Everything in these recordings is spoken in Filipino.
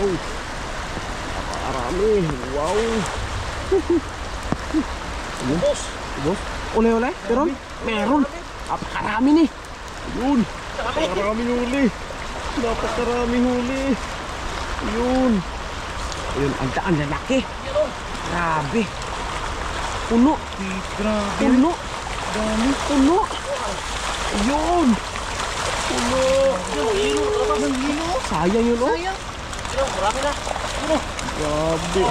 Wow. Napakarami. Wow. Boss. Boss. Uli. Meron. Napakarami ni. Yun. Napakaraming huli. Napakaraming huli. Yun. Ayun, ang daan lalaki. Grabe. Puno. Grabe. Puno. Puno. Ayun. Puno. Ang hilo. Sayang yun, oh. Sayang. Marami na. Grabe.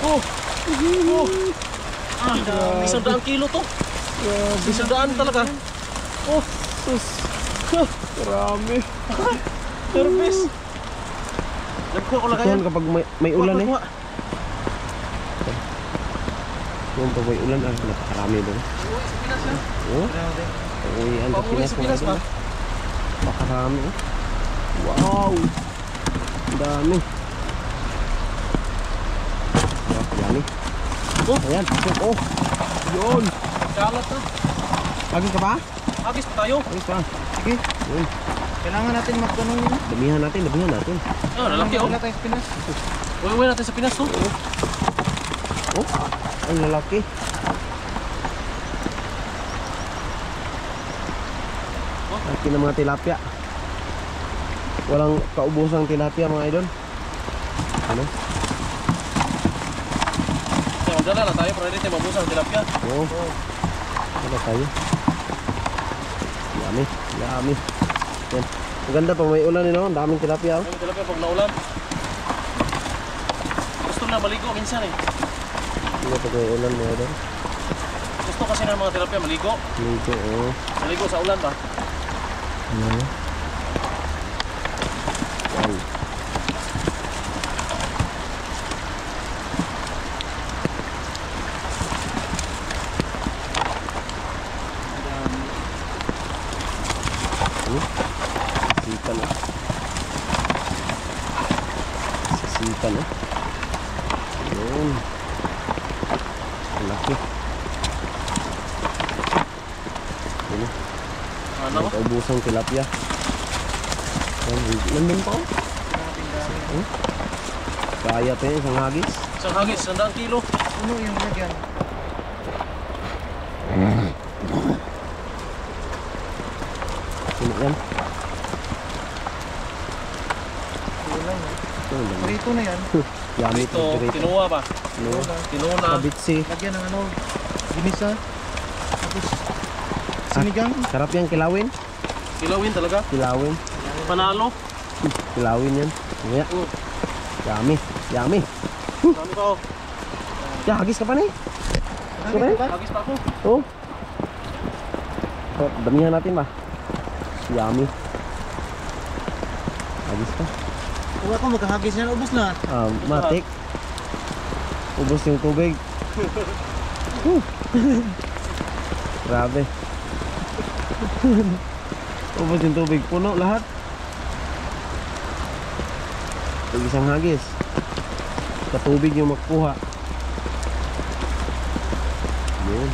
Oh. Grabe. 100 kilo to. Grabe. 100 talaga. Oh, sus. Marami. Service. Nagkuha ko lang Ito yan. kapag may ulan eh. Kuha. Yung pag may ulan, napakarami doon. Uy, sa Pinas yan. Oh, Grabe. uwi ang Pauwi sa Pinas ba? Napakarami oh. Wow. Ang dami. Oh, yan eh. Oh. Ayan, pasok oh. Yun. Kalat na. Agis ka pa? Agis pa tayo. Agis pa. Sige. Yun. Kailangan natin magtanong yun. Damihan natin. Oh, lalaki oh. Wala tayo sa Pinas. Uwi natin sa Pinas to. Oh, ang lalaki. Laki ng mga tilapia. Walang kaubosang tilapia mga idol. Ano? So, magdala na tayo para dito mabusang tilapia. Oo. Wala tayo. Yummy. Yan. Maganda pa may ulan no? Ang daming tilapia oh. May tilapia pag naulan. Gusto na maligo minsan eh. Hindi pag may ulan mga idol. Gusto kasi ng mga tilapia maligo. Ligo oh. Maligo sa ulan ba? Ano? Wow. Sisikan oh. Sisikan oh. Yun. Ang laki. Yun oh. Ano ba? Ubusang tilapia. Nandun pa oh. Kaya pa yun, isang hagis. Isang hagis, 100 kilo. Ano yung lagyan? Sino yan? Kulang na. Ito lang. Prito na yan. Yummy Ito, dito. kinuha ba? No. Kinuna. Kabitsi. Lagyan ng ano, ginisa. Tapos sinigang. Sarap yan, kilawin. Kilawin talaga. Kilawin. Panalo. Kilawin yan. Mamaya. Oh, Yummy. Yummy. dami pa oh. Ya, hagis ka pa ni. Lagyan pa? Hagis pa ako. Oh. So, damihan natin ba? Yummy. Hagis ka. Huwag ako magkahagis yan, ubos na. Matik. Ubos yung tubig. Grabe. Ubos yung tubig. Puno lahat. Pag isang hagis. Katubig yung magkuha. Yun.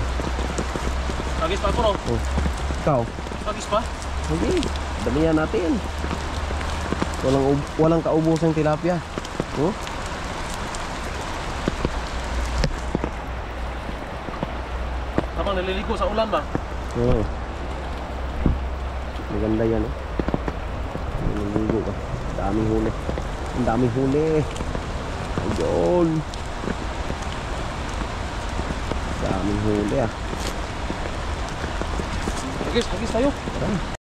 Hagis pa ako no. Oh. Ikaw. Hagis pa. Okay. Damihan natin. Walang kaubosang tilapia. Oh. Habang naliligo sa ulan ba? Oo. Maganda yan oh. Naliligo ka. Daming huli. Ang daming huli. Ayun. Daming huli ah. Hagis tayo. Tara.